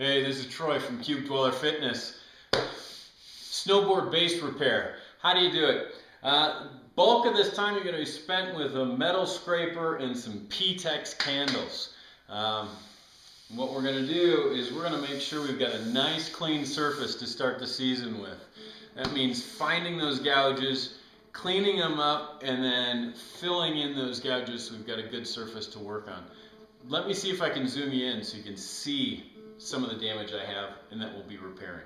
Hey, this is Troy from Cube Dweller Fitness. Snowboard base repair. How do you do it? Bulk of this time you're going to be spent with a metal scraper and some Ptex candles. What we're going to do is we're going to make sure we've got a nice clean surface to start the season with. That means finding those gouges, cleaning them up, and then filling in those gouges so we've got a good surface to work on. Let me see if I can zoom you in so you can see some of the damage I have and that we'll be repairing.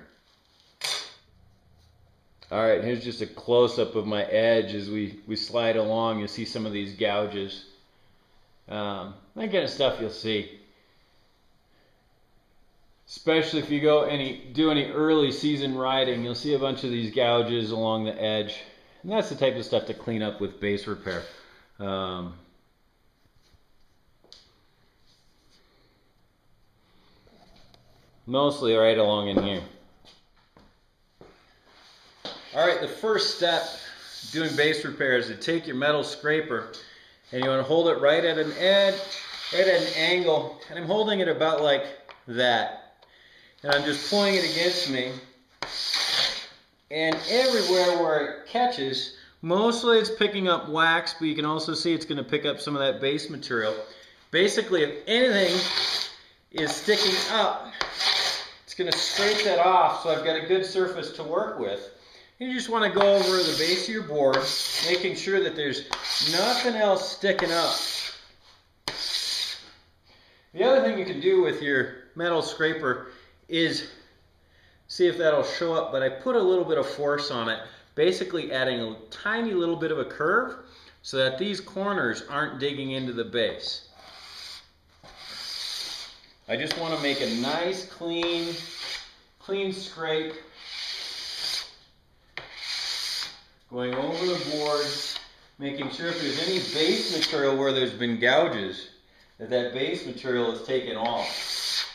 Alright, here's just a close-up of my edge as we slide along. You'll see some of these gouges. That kind of stuff you'll see. Especially if you do any early season riding, you'll see a bunch of these gouges along the edge. And that's the type of stuff to clean up with base repair. Mostly right along in here. Alright, the first step doing base repair is to take your metal scraper and you want to hold it right at an edge, right at an angle, and I'm holding it about like that. And I'm just pulling it against me, and everywhere where it catches, mostly it's picking up wax, but you can also see it's going to pick up some of that base material. Basically, if anything is sticking up, it's going to scrape that off so I've got a good surface to work with. You just want to go over the base of your board, making sure that there's nothing else sticking up. The other thing you can do with your metal scraper is see if that'll show up, but I put a little bit of force on it, basically adding a tiny little bit of a curve so that these corners aren't digging into the base. I just want to make a nice clean scrape going over the board, making sure if there's any base material where there's been gouges, that base material is taken off.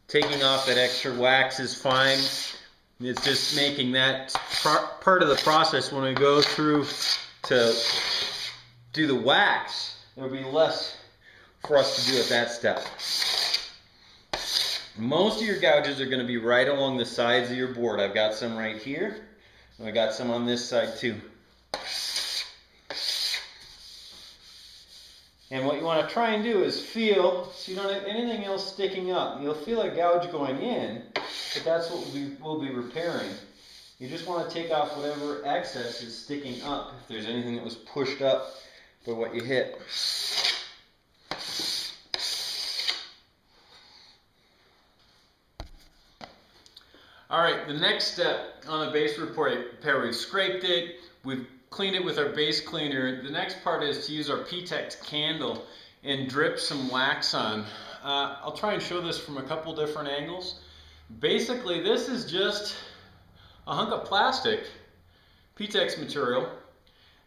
Taking off that extra wax is fine. It's just making that part of the process when we go through to do the wax. There will be less for us to do at that step. Most of your gouges are going to be right along the sides of your board. I've got some right here, and I got some on this side too. And what you want to try and do is feel, so you don't have anything else sticking up. You'll feel a gouge going in, but that's what we'll be repairing. You just want to take off whatever excess is sticking up, if there's anything that was pushed up by what you hit. Alright, the next step on the base repair, we've scraped it, we've cleaned it with our base cleaner. The next part is to use our Ptex Candle and drip some wax on. I'll try and show this from a couple different angles. Basically, this is just a hunk of plastic, Ptex material,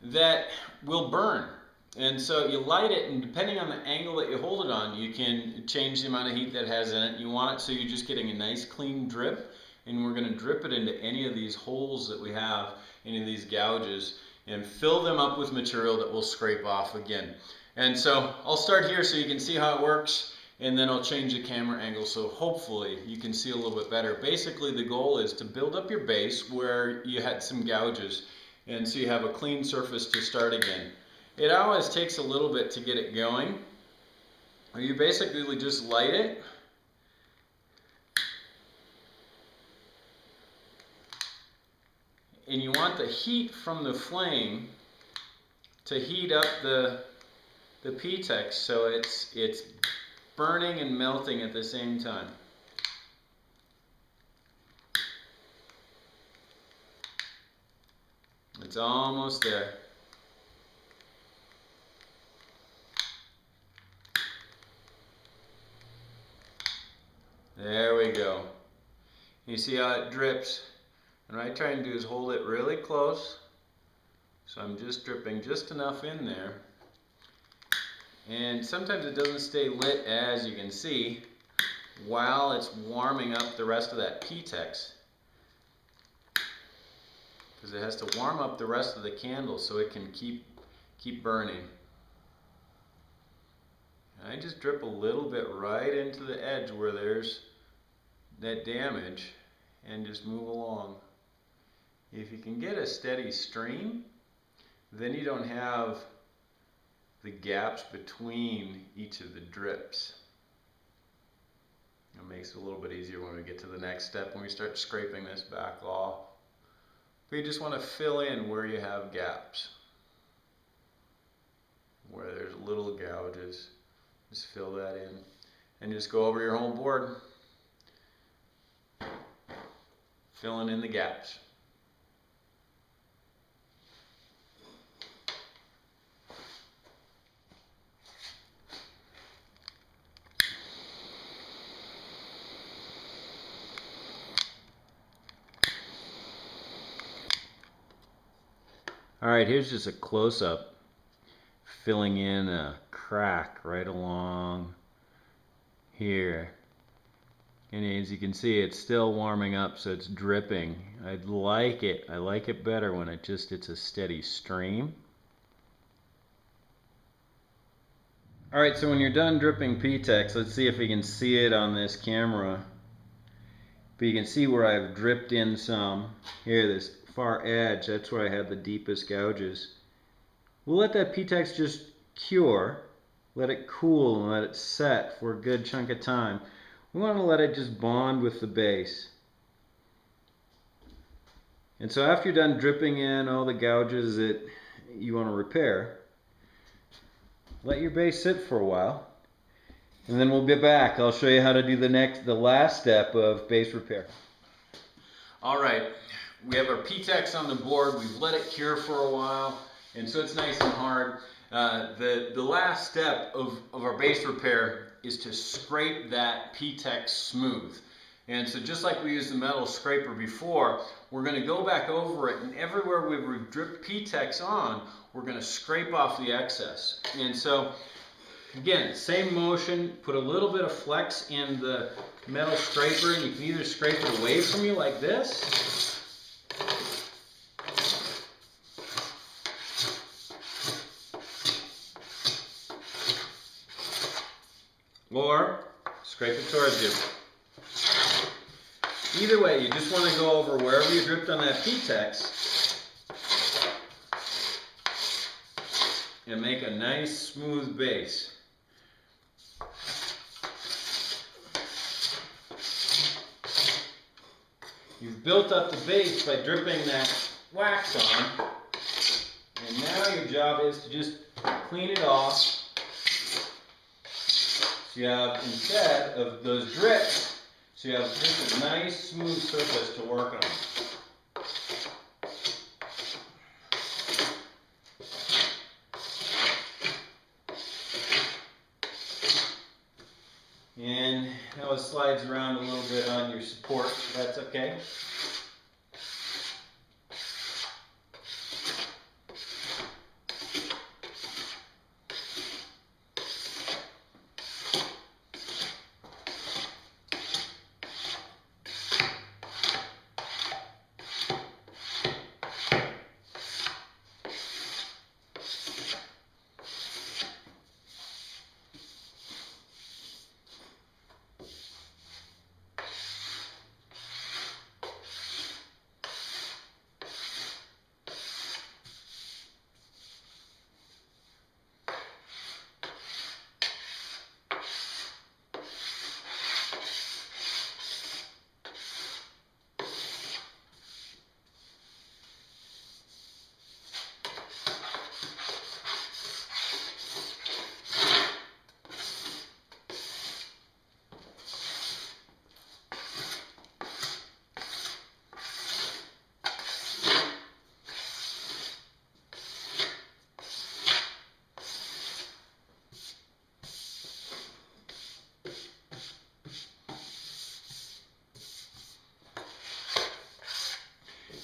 that will burn. And so you light it, and depending on the angle that you hold it on, you can change the amount of heat that has in it. You want it so you're just getting a nice clean drip. And we're going to drip it into any of these holes that we have, any of these gouges, and fill them up with material that will scrape off again. And so I'll start here so you can see how it works, and then I'll change the camera angle so hopefully you can see a little bit better. Basically, the goal is to build up your base where you had some gouges, and so you have a clean surface to start again. It always takes a little bit to get it going. You basically just light it. And you want the heat from the flame to heat up the Ptex so it's burning and melting at the same time. It's almost there. There we go. You see how it drips? And what I try and do is hold it really close. So I'm just dripping just enough in there. And sometimes it doesn't stay lit, as you can see, while it's warming up the rest of that Ptex. because it has to warm up the rest of the candle so it can keep keep burning. And I just drip a little bit right into the edge where there's that damage and just move along. If you can get a steady stream, then you don't have the gaps between each of the drips. It makes it a little bit easier when we get to the next step, when we start scraping this back off. But you just want to fill in where you have gaps. Where there's little gouges, just fill that in. And just go over your whole board, filling in the gaps. Alright, here's just a close-up, filling in a crack right along here. And as you can see, it's still warming up, so it's dripping. I like it better when it's a steady stream. Alright, so when you're done dripping Ptex, let's see if we can see it on this camera. But you can see where I've dripped in some. Here, this far edge, that's where I had the deepest gouges. We'll let that Ptex just cure, let it cool and let it set for a good chunk of time. We want to let it just bond with the base. And so after you're done dripping in all the gouges that you want to repair, let your base sit for a while, and then we'll be back. I'll show you how to do the last step of base repair. All right. We have our Ptex on the board. We've let it cure for a while, and so it's nice and hard. The last step of our base repair is to scrape that Ptex smooth. And so just like we used the metal scraper before, we're going to go back over it, and everywhere we've dripped Ptex on, we're going to scrape off the excess. And so again, same motion, put a little bit of flex in the metal scraper, and you can either scrape it away from you like this, or scrape it towards you. Either way, you just want to go over wherever you dripped on that Ptex and make a nice smooth base. You've built up the base by dripping that wax on, and now your job is to just clean it off. So you have, instead of those drips, so you have just a nice smooth surface to work on. And now it slides around a little bit on your support, so that's okay.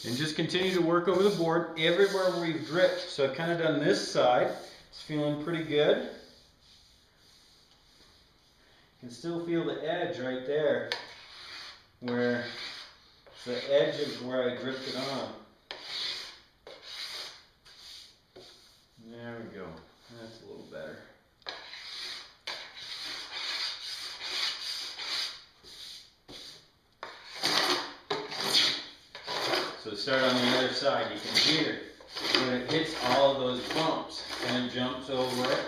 And just continue to work over the board everywhere where we've dripped. So I've kind of done this side. It's feeling pretty good. You can still feel the edge right there, where it's the edge of where I dripped it on. There we go. That's a little better. So start on the other side. You can hear when it hits all of those bumps and it jumps over it.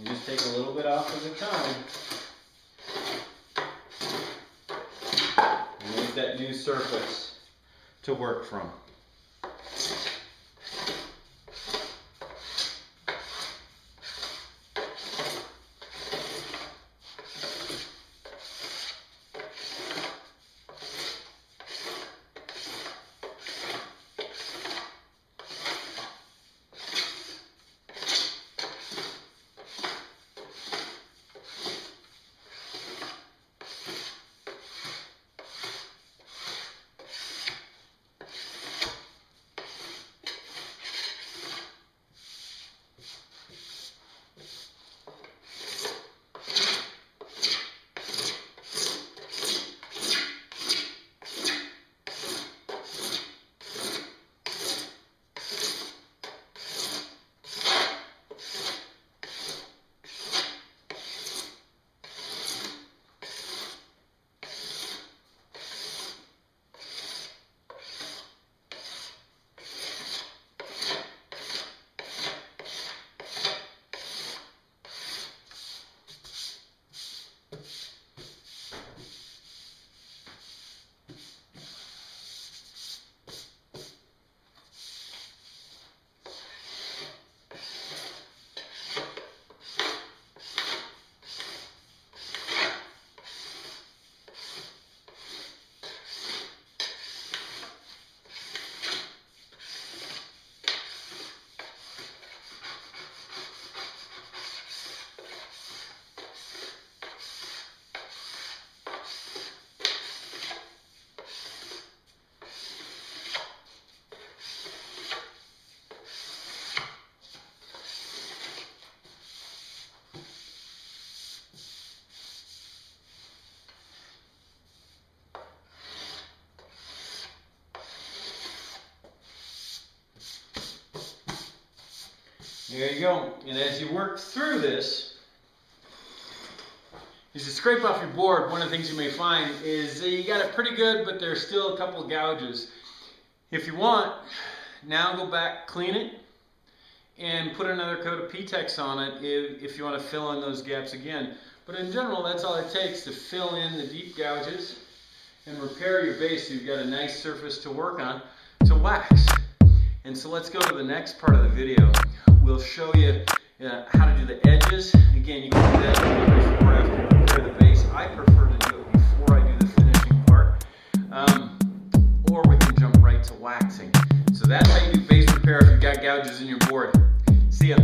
You just take a little bit off at a time and make that new surface to work from. There you go. And as you work through this, as you scrape off your board, one of the things you may find is that you got it pretty good, but there's still a couple of gouges. If you want, now go back, clean it, and put another coat of Ptex on it if you want to fill in those gaps again. But in general, that's all it takes to fill in the deep gouges and repair your base so you've got a nice surface to work on to wax. And so let's go to the next part of the video. We'll show you how to do the edges. Again, you can do that before or after you prepare the base. I prefer to do it before I do the finishing part. Or we can jump right to waxing. So that's how you do base repair if you've got gouges in your board. See ya.